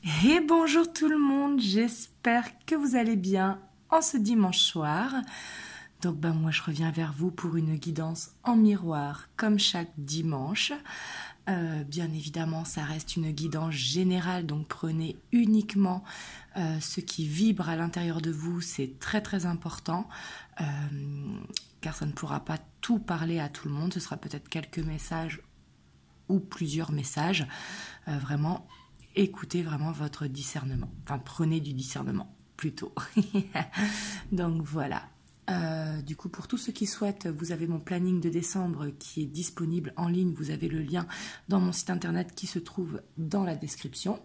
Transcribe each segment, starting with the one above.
Et bonjour tout le monde, j'espère que vous allez bien en ce dimanche soir. Donc moi je reviens vers vous pour une guidance en miroir comme chaque dimanche. Bien évidemment ça reste une guidance générale, donc prenez uniquement ce qui vibre à l'intérieur de vous, c'est très très important. Car ça ne pourra pas tout parler à tout le monde, ce sera peut-être quelques messages ou plusieurs messages. Vraiment, écoutez vraiment votre discernement. Enfin, prenez du discernement, plutôt. Donc voilà. Du coup, pour tous ceux qui souhaitent, vous avez mon planning de décembre qui est disponible en ligne. Vous avez le lien dans mon site internet qui se trouve dans la description.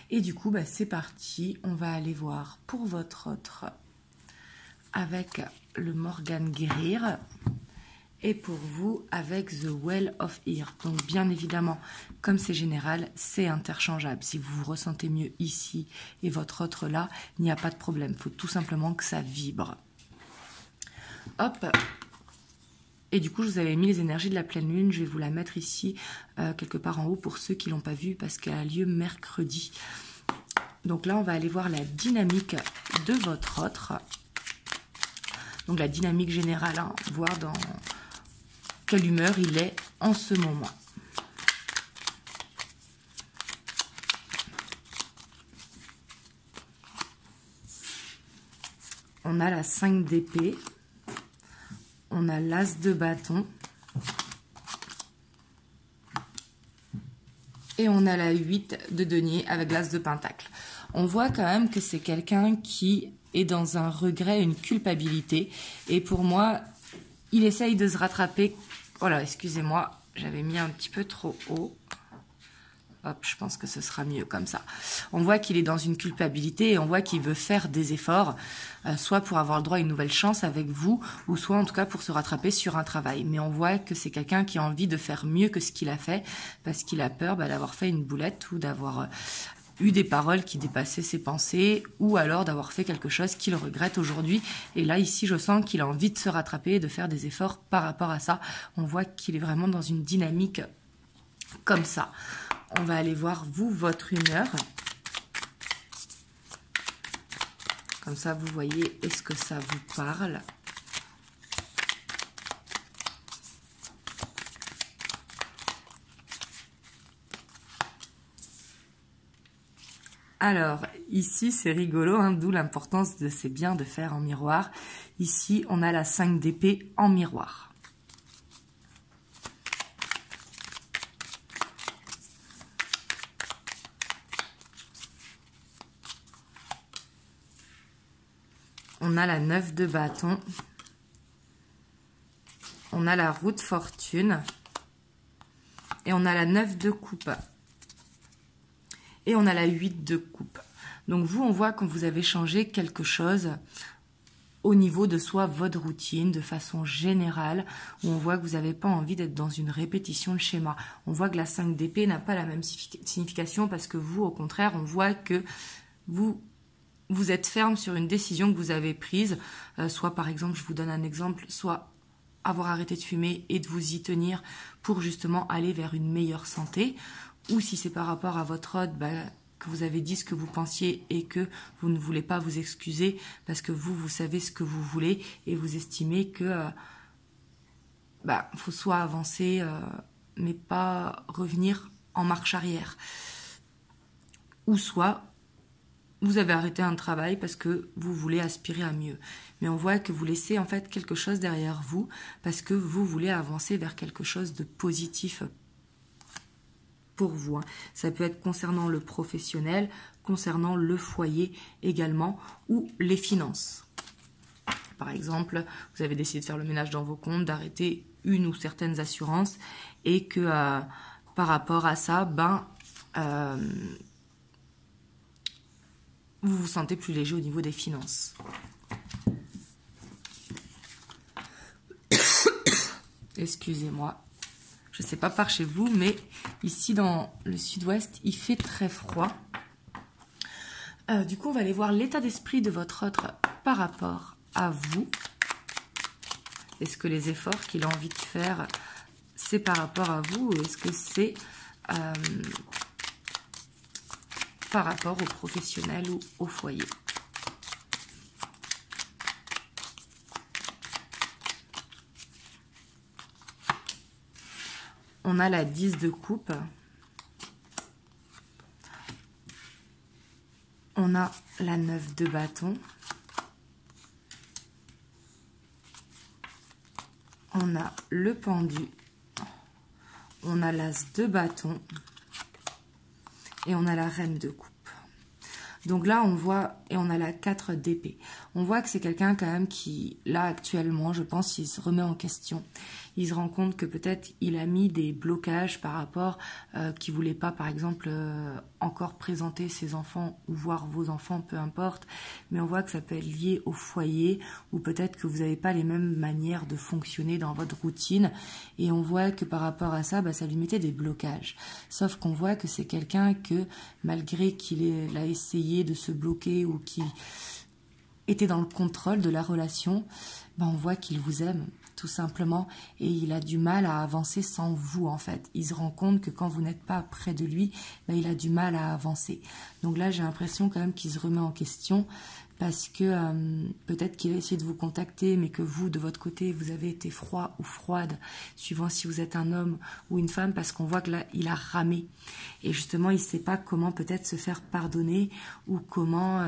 Et du coup, c'est parti. On va aller voir pour votre autre avec le Morgan Guérir. Et pour vous, avec The Well of Ear. Donc bien évidemment, comme c'est général, c'est interchangeable. Si vous vous ressentez mieux ici et votre autre là, il n'y a pas de problème. Il faut tout simplement que ça vibre. Hop. Et du coup, je vous avais mis les énergies de la pleine lune. Je vais vous la mettre ici, quelque part en haut, pour ceux qui ne l'ont pas vue, parce qu'elle a lieu mercredi. Donc là, on va aller voir la dynamique de votre autre. Donc la dynamique générale, hein, voir dans quelle humeur il est en ce moment. On a la 5 d'épée, on a l'as de bâton et on a la 8 de denier avec l'as de pentacle. On voit quand même que c'est quelqu'un qui est dans un regret, une culpabilité, et pour moi, il essaye de se rattraper. Voilà, excusez-moi, j'avais mis un petit peu trop haut. Hop, je pense que ce sera mieux comme ça. On voit qu'il est dans une culpabilité et on voit qu'il veut faire des efforts, soit pour avoir le droit à une nouvelle chance avec vous, ou soit en tout cas pour se rattraper sur un travail. Mais on voit que c'est quelqu'un qui a envie de faire mieux que ce qu'il a fait, parce qu'il a peur d'avoir fait une boulette ou d'avoir eu des paroles qui dépassaient ses pensées, ou alors d'avoir fait quelque chose qu'il regrette aujourd'hui. Et là, ici, je sens qu'il a envie de se rattraper et de faire des efforts par rapport à ça. On voit qu'il est vraiment dans une dynamique comme ça. On va aller voir, vous, votre humeur. Comme ça, vous voyez, est-ce que ça vous parle ? Alors, ici, c'est rigolo, hein, d'où l'importance de c'est bien de faire en miroir. Ici, on a la 5 d'épée en miroir. On a la 9 de bâton. On a la roue de fortune. Et on a la 9 de coupe. Et on a la 8 de coupe. Donc vous, on voit quand vous avez changé quelque chose au niveau de soit votre routine, de façon générale, où on voit que vous n'avez pas envie d'être dans une répétition de schéma. On voit que la 5 d'épée n'a pas la même signification, parce que vous, au contraire, on voit que vous êtes ferme sur une décision que vous avez prise, soit par exemple, je vous donne un exemple, soit avoir arrêté de fumer et de vous y tenir pour justement aller vers une meilleure santé, ou si c'est par rapport à votre autre, que vous avez dit ce que vous pensiez et que vous ne voulez pas vous excuser parce que vous savez ce que vous voulez et vous estimez que faut soit avancer mais pas revenir en marche arrière, ou soit vous avez arrêté un travail parce que vous voulez aspirer à mieux. Mais on voit que vous laissez en fait quelque chose derrière vous parce que vous voulez avancer vers quelque chose de positif pour vous. Ça peut être concernant le professionnel, concernant le foyer également, ou les finances. Par exemple, vous avez décidé de faire le ménage dans vos comptes, d'arrêter une ou certaines assurances, et que par rapport à ça, vous vous sentez plus léger au niveau des finances. Excusez-moi. Je ne sais pas par chez vous, mais ici dans le sud-ouest, il fait très froid. Du coup, on va aller voir l'état d'esprit de votre autre par rapport à vous. Est-ce que les efforts qu'il a envie de faire, c'est par rapport à vous, ou est-ce que c'est par rapport au professionnel ou au foyer. On a la 10 de coupe. On a la 9 de bâton. On a le pendu. On a l'as de bâton. Et on a la reine de coupe. Donc là, on voit, et on a la 4 d'épée. On voit que c'est quelqu'un quand même qui, là actuellement, je pense, il se remet en question. Il se rend compte que peut-être il a mis des blocages par rapport qu'il voulait pas, par exemple, encore présenter ses enfants ou voir vos enfants, peu importe. Mais on voit que ça peut être lié au foyer ou peut-être que vous n'avez pas les mêmes manières de fonctionner dans votre routine. Et on voit que par rapport à ça, ça lui mettait des blocages. Sauf qu'on voit que c'est quelqu'un que, malgré qu'il a essayé de se bloquer ou qui était dans le contrôle de la relation, on voit qu'il vous aime tout simplement et il a du mal à avancer sans vous en fait. Il se rend compte que quand vous n'êtes pas près de lui, il a du mal à avancer. Donc là j'ai l'impression quand même qu'il se remet en question parce que peut-être qu'il a essayé de vous contacter mais que vous de votre côté vous avez été froid ou froide suivant si vous êtes un homme ou une femme parce qu'on voit que là il a ramé et justement il ne sait pas comment peut-être se faire pardonner ou comment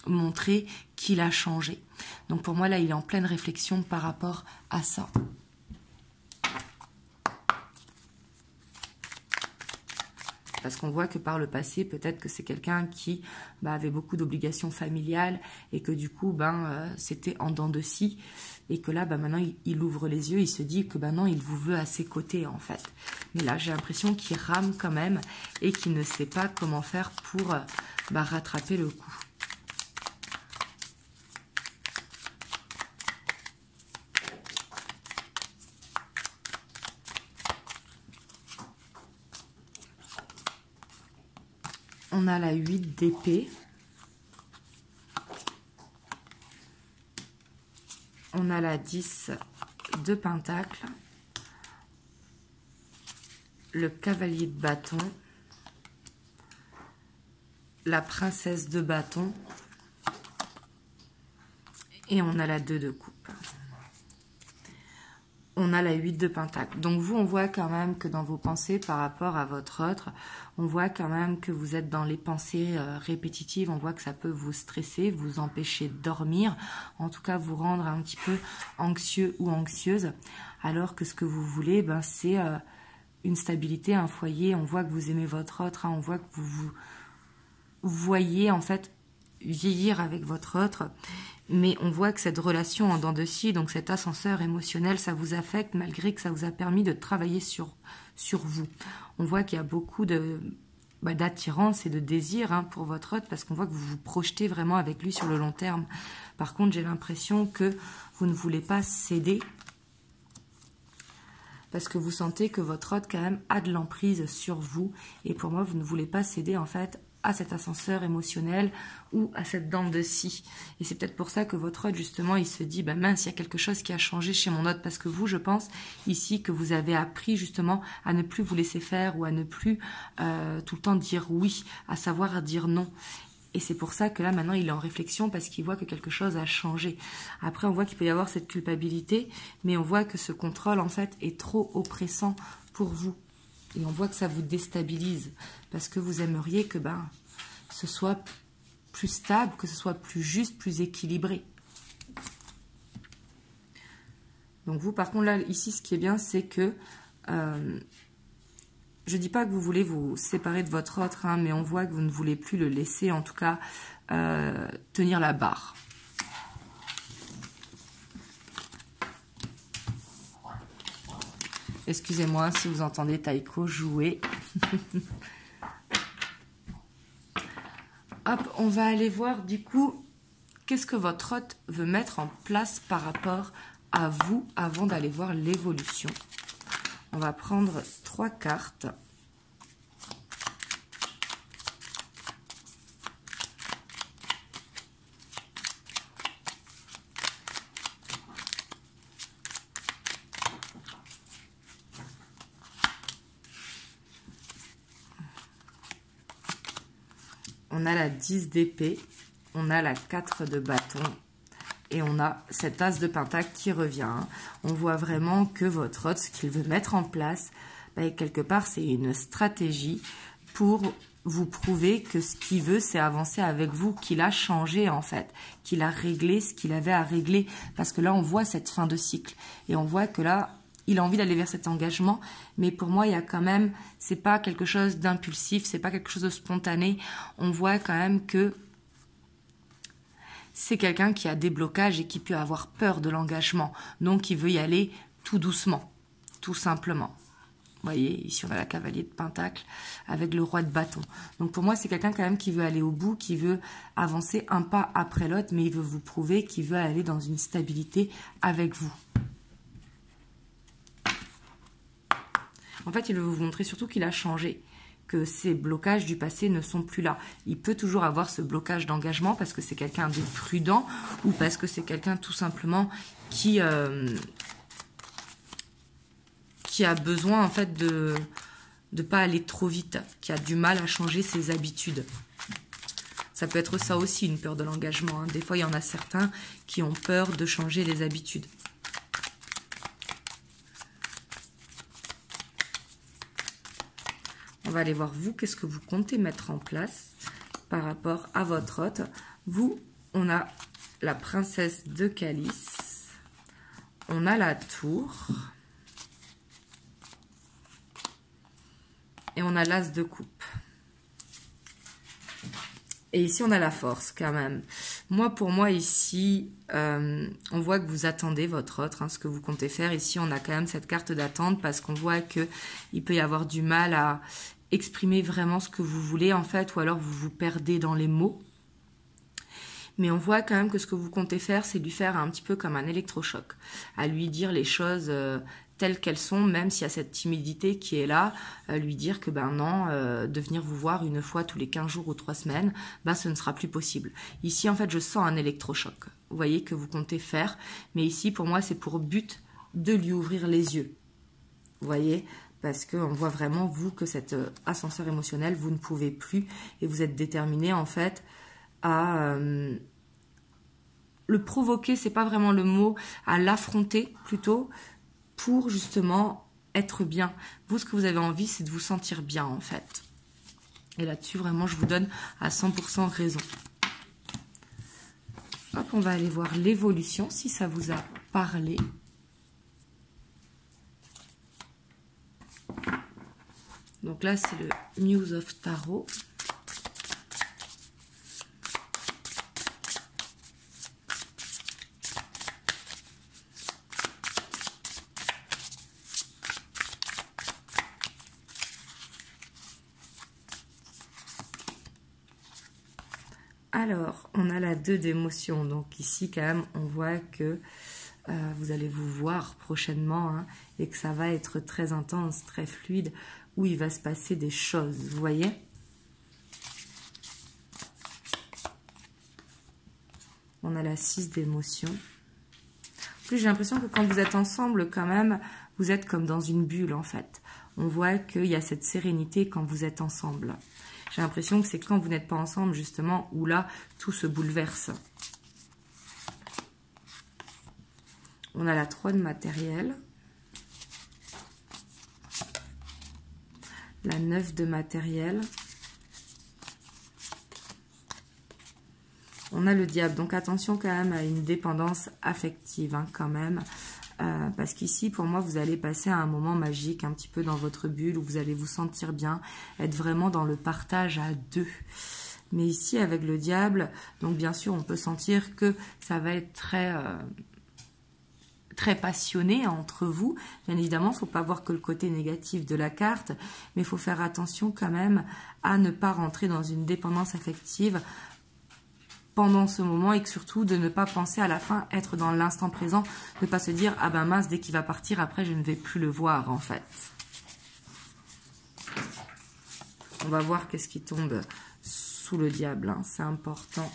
montrer qu'il a changé. Donc pour moi là il est en pleine réflexion par rapport à ça. Parce qu'on voit que par le passé, peut-être que c'est quelqu'un qui avait beaucoup d'obligations familiales et que du coup, c'était en dents de scie. Et que là, maintenant, il ouvre les yeux, il se dit que non, il vous veut à ses côtés, en fait. Mais là, j'ai l'impression qu'il rame quand même et qu'il ne sait pas comment faire pour rattraper le coup. On a la 8 d'épée. On a la 10 de pentacle. Le cavalier de bâton. La princesse de bâton. Et on a la 2 de coupe. On a la 8 de pentacle. Donc vous, on voit quand même que dans vos pensées par rapport à votre autre, on voit quand même que vous êtes dans les pensées répétitives. On voit que ça peut vous stresser, vous empêcher de dormir, en tout cas vous rendre un petit peu anxieux ou anxieuse. Alors que ce que vous voulez, c'est une stabilité, un foyer. On voit que vous aimez votre autre, on voit que vous voyez en fait vieillir avec votre autre. Mais on voit que cette relation en dents de scie, donc cet ascenseur émotionnel, ça vous affecte malgré que ça vous a permis de travailler sur vous. On voit qu'il y a beaucoup d'attirance et de désir pour votre autre parce qu'on voit que vous vous projetez vraiment avec lui sur le long terme. Par contre, j'ai l'impression que vous ne voulez pas céder parce que vous sentez que votre autre quand même a de l'emprise sur vous. Et pour moi, vous ne voulez pas céder en fait à cet ascenseur émotionnel ou à cette dent de scie. Et c'est peut-être pour ça que votre autre, justement, il se dit, mince, il y a quelque chose qui a changé chez mon autre. Parce que vous, je pense, ici, que vous avez appris, justement, à ne plus vous laisser faire ou à ne plus tout le temps dire oui, à savoir dire non. Et c'est pour ça que là, maintenant, il est en réflexion parce qu'il voit que quelque chose a changé. Après, on voit qu'il peut y avoir cette culpabilité, mais on voit que ce contrôle, en fait, est trop oppressant pour vous. Et on voit que ça vous déstabilise parce que vous aimeriez que ce soit plus stable, que ce soit plus juste, plus équilibré. Donc vous, par contre, là, ici, ce qui est bien, c'est que je ne dis pas que vous voulez vous séparer de votre autre, mais on voit que vous ne voulez plus le laisser, en tout cas, tenir la barre. Excusez-moi si vous entendez Taiko jouer. Hop, on va aller voir du coup qu'est-ce que votre hôte veut mettre en place par rapport à vous avant d'aller voir l'évolution. On va prendre 3 cartes. on a la 10 d'épée, on a la 4 de bâton et on a cet as de pentacle qui revient. On voit vraiment que votre hôte, ce qu'il veut mettre en place, quelque part, c'est une stratégie pour vous prouver que ce qu'il veut, c'est avancer avec vous, qu'il a changé en fait, qu'il a réglé ce qu'il avait à régler. Parce que là, on voit cette fin de cycle et on voit que là, il a envie d'aller vers cet engagement, mais pour moi, il y a quand même, c'est pas quelque chose d'impulsif, c'est pas quelque chose de spontané. On voit quand même que c'est quelqu'un qui a des blocages et qui peut avoir peur de l'engagement. Donc, il veut y aller tout doucement, tout simplement. Vous voyez, ici, on a la cavalier de pentacle avec le roi de bâton. Donc, pour moi, c'est quelqu'un quand même qui veut aller au bout, qui veut avancer un pas après l'autre, mais il veut vous prouver qu'il veut aller dans une stabilité avec vous. En fait, il veut vous montrer surtout qu'il a changé, que ces blocages du passé ne sont plus là. Il peut toujours avoir ce blocage d'engagement parce que c'est quelqu'un de prudent ou parce que c'est quelqu'un tout simplement qui a besoin en fait de ne pas aller trop vite, qui a du mal à changer ses habitudes. Ça peut être ça aussi, une peur de l'engagement. Des fois, il y en a certains qui ont peur de changer les habitudes. On va aller voir vous, qu'est-ce que vous comptez mettre en place par rapport à votre hôte. Vous, on a la princesse de calice, on a la tour et on a l'as de coupe. Et ici, on a la force quand même. Pour moi, ici, on voit que vous attendez votre autre, ce que vous comptez faire. Ici, on a quand même cette carte d'attente parce qu'on voit qu'il peut y avoir du mal à exprimer vraiment ce que vous voulez, en fait, ou alors vous vous perdez dans les mots. Mais on voit quand même que ce que vous comptez faire, c'est lui faire un petit peu comme un électrochoc, à lui dire les choses telles qu'elles sont, même s'il y a cette timidité qui est là, lui dire que non, de venir vous voir une fois tous les 15 jours ou 3 semaines, ce ne sera plus possible. Ici, en fait, je sens un électrochoc, vous voyez, que vous comptez faire, mais ici, pour moi, c'est pour but de lui ouvrir les yeux, vous voyez, parce qu'on voit vraiment, vous, que cet ascenseur émotionnel, vous ne pouvez plus, et vous êtes déterminé, en fait, à le provoquer, c'est pas vraiment le mot, à l'affronter, plutôt, pour justement être bien. Vous, ce que vous avez envie, c'est de vous sentir bien, en fait. Et là-dessus, vraiment, je vous donne à 100% raison. Hop, on va aller voir l'évolution, si ça vous a parlé. Donc là, c'est le Muse of Tarot. Alors, on a la 2 d'émotion. Donc ici, quand même, on voit que vous allez vous voir prochainement et que ça va être très intense, très fluide, où il va se passer des choses, vous voyez? On a la 6 d'émotion. En plus, j'ai l'impression que quand vous êtes ensemble, quand même, vous êtes comme dans une bulle, en fait. On voit qu'il y a cette sérénité quand vous êtes ensemble. J'ai l'impression que c'est quand vous n'êtes pas ensemble, justement, où là, tout se bouleverse. On a la 3 de matériel. La 9 de matériel. On a le diable. Donc, attention quand même à une dépendance affective, quand même. Parce qu'ici, pour moi, vous allez passer à un moment magique, un petit peu dans votre bulle, où vous allez vous sentir bien, être vraiment dans le partage à 2. Mais ici, avec le diable, donc bien sûr, on peut sentir que ça va être très passionné entre vous. Bien évidemment, il ne faut pas voir que le côté négatif de la carte, mais il faut faire attention quand même à ne pas rentrer dans une dépendance affective pendant ce moment et que surtout de ne pas penser à la fin, être dans l'instant présent, ne pas se dire « Ah ben mince, dès qu'il va partir, après je ne vais plus le voir en fait ». On va voir qu'est-ce qui tombe sous le diable, c'est important.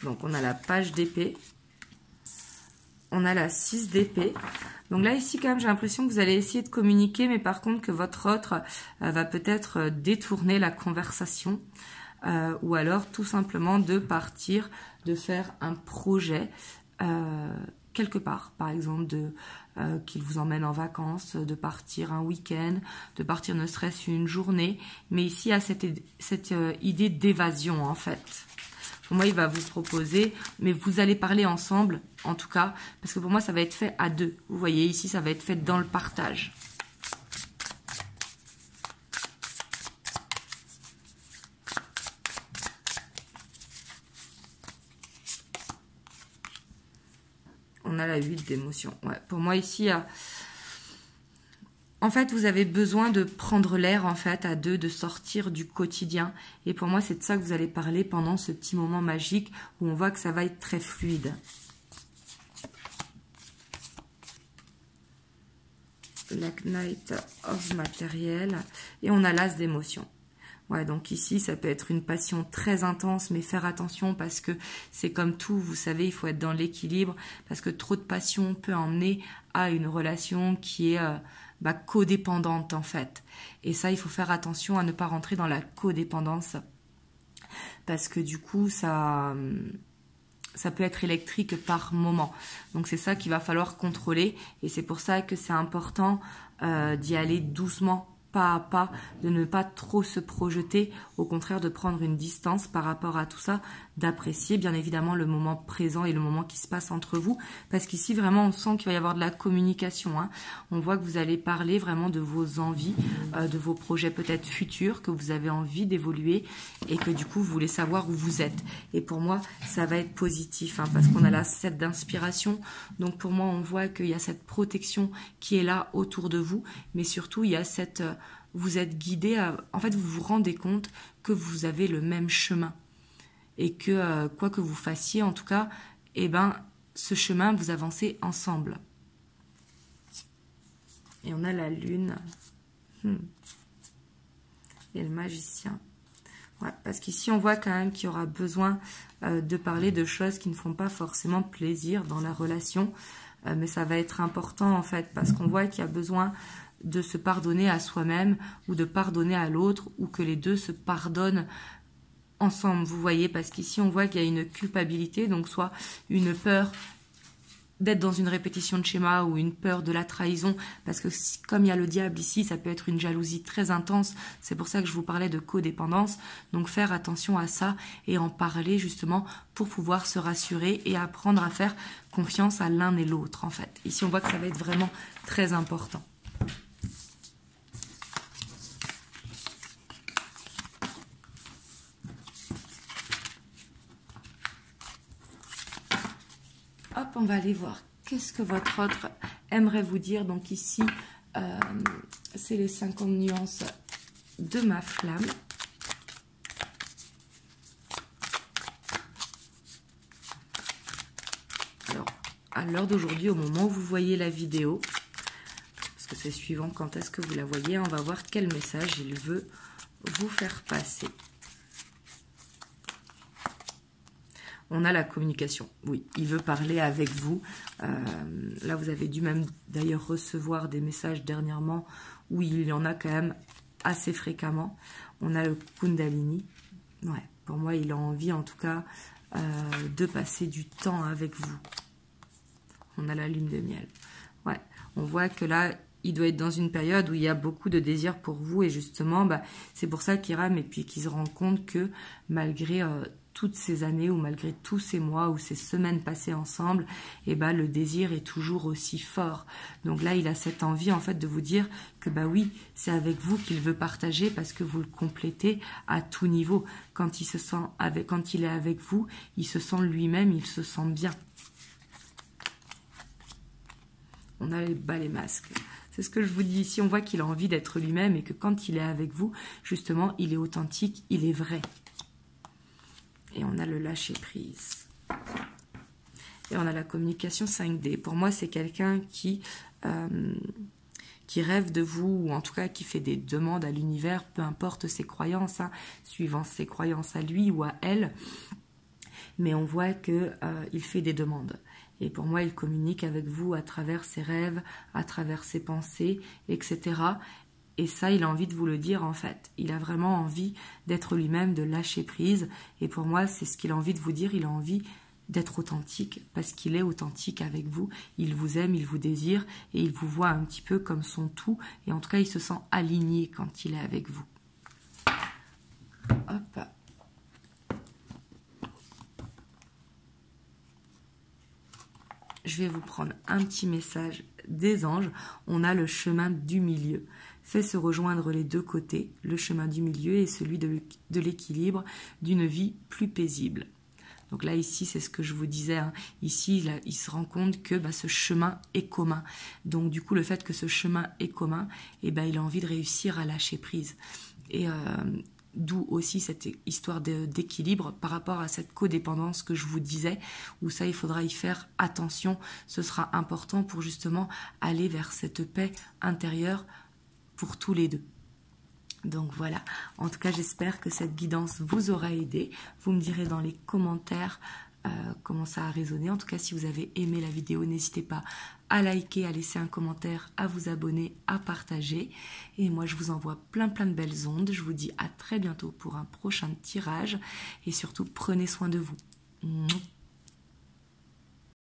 Donc on a la page d'épée, on a la 6 d'épée. Donc là, ici, quand même, j'ai l'impression que vous allez essayer de communiquer, mais par contre que votre autre va peut-être détourner la conversation. Ou alors tout simplement de partir, de faire un projet quelque part, par exemple qu'il vous emmène en vacances, de partir un week-end, de partir ne serait-ce une journée, mais ici il y a cette idée d'évasion en fait. Pour moi il va vous proposer, mais vous allez parler ensemble en tout cas, parce que pour moi ça va être fait à deux, vous voyez ici ça va être fait dans le partage. On a la 8 d'émotion. Ouais, pour moi, ici, en fait, vous avez besoin de prendre l'air, en fait, à deux, de sortir du quotidien. Et pour moi, c'est de ça que vous allez parler pendant ce petit moment magique où on voit que ça va être très fluide. La Knight of Matériel. Et on a l'As d'émotion. Ouais, donc ici, ça peut être une passion très intense, mais faire attention parce que c'est comme tout, vous savez, il faut être dans l'équilibre parce que trop de passion peut emmener à une relation qui est codépendante en fait. Et ça, il faut faire attention à ne pas rentrer dans la codépendance parce que du coup, ça peut être électrique par moment. Donc c'est ça qu'il va falloir contrôler et c'est pour ça que c'est important d'y aller doucement, pas à pas, de ne pas trop se projeter, au contraire de prendre une distance par rapport à tout ça, d'apprécier bien évidemment le moment présent et le moment qui se passe entre vous, parce qu'ici vraiment on sent qu'il va y avoir de la communication, hein. On voit que vous allez parler vraiment de vos envies, de vos projets peut-être futurs, que vous avez envie d'évoluer et que du coup vous voulez savoir où vous êtes. Et pour moi ça va être positif, hein, parce qu'on a là cette d'inspiration, donc pour moi on voit qu'il y a cette protection qui est là autour de vous, mais surtout il y a cette... vous êtes guidé, en fait vous vous rendez compte que vous avez le même chemin et que quoi que vous fassiez en tout cas, eh ben, ce chemin vous avancez ensemble. Et on a la lune et le magicien. Ouais, parce qu'ici on voit quand même qu'il y aura besoin de parler de choses qui ne font pas forcément plaisir dans la relation, mais ça va être important en fait parce qu'on voit qu'il y a besoin de se pardonner à soi-même ou de pardonner à l'autre ou que les deux se pardonnent ensemble, vous voyez, parce qu'ici on voit qu'il y a une culpabilité, donc soit une peur d'être dans une répétition de schéma ou une peur de la trahison, parce que comme il y a le diable ici, ça peut être une jalousie très intense, c'est pour ça que je vous parlais de codépendance, donc faire attention à ça et en parler justement pour pouvoir se rassurer et apprendre à faire confiance à l'un et l'autre en fait. Ici on voit que ça va être vraiment très important. Hop, on va aller voir qu'est-ce que votre autre aimerait vous dire. Donc ici, c'est les 50 nuances de ma flamme. Alors, à l'heure d'aujourd'hui, au moment où vous voyez la vidéo, parce que c'est suivant quand est-ce que vous la voyez, on va voir quel message il veut vous faire passer. On a la communication, oui, il veut parler avec vous. Là, vous avez dû même d'ailleurs recevoir des messages dernièrement où il y en a quand même assez fréquemment. On a le Kundalini. Ouais, pour moi, il a envie en tout cas de passer du temps avec vous. On a la lune de miel. Ouais, on voit que là, il doit être dans une période où il y a beaucoup de désir pour vous et justement, c'est pour ça qu'il rame et puis qu'il se rend compte que malgré toutes ces années ou malgré tous ces mois ou ces semaines passées ensemble, et le désir est toujours aussi fort. Donc là, il a cette envie en fait de vous dire que oui, c'est avec vous qu'il veut partager parce que vous le complétez à tout niveau. Quand il est avec vous, il se sent lui-même, il se sent bien. On a les balais masques. C'est ce que je vous dis ici, on voit qu'il a envie d'être lui-même et que quand il est avec vous, justement, il est authentique, il est vrai. Et on a le lâcher-prise. Et on a la communication 5D. Pour moi, c'est quelqu'un qui rêve de vous, ou en tout cas qui fait des demandes à l'univers, peu importe ses croyances, suivant ses croyances à lui ou à elle. Mais on voit qu'il fait des demandes. Et pour moi, il communique avec vous à travers ses rêves, à travers ses pensées, etc. Et ça, il a envie de vous le dire en fait. Il a vraiment envie d'être lui-même, de lâcher prise. Et pour moi, c'est ce qu'il a envie de vous dire. Il a envie d'être authentique parce qu'il est authentique avec vous. Il vous aime, il vous désire et il vous voit un petit peu comme son tout. Et en tout cas, il se sent aligné quand il est avec vous. Hop. Je vais vous prendre un petit message des anges. On a le chemin du milieu. Fait se rejoindre les deux côtés, le chemin du milieu et celui de l'équilibre d'une vie plus paisible. Donc là, ici, c'est ce que je vous disais. Hein. Ici, là, il se rend compte que ce chemin est commun. Donc du coup, le fait que ce chemin est commun, il a envie de réussir à lâcher prise. Et d'où aussi cette histoire d'équilibre par rapport à cette codépendance que je vous disais, où ça, il faudra y faire attention. Ce sera important pour justement aller vers cette paix intérieure pour tous les deux. Donc voilà, en tout cas j'espère que cette guidance vous aura aidé. Vous me direz dans les commentaires comment ça a résonné. En tout cas, si vous avez aimé la vidéo, n'hésitez pas à liker, à laisser un commentaire, à vous abonner, à partager. Et moi, je vous envoie plein de belles ondes. Je vous dis à très bientôt pour un prochain tirage. Et surtout, prenez soin de vous.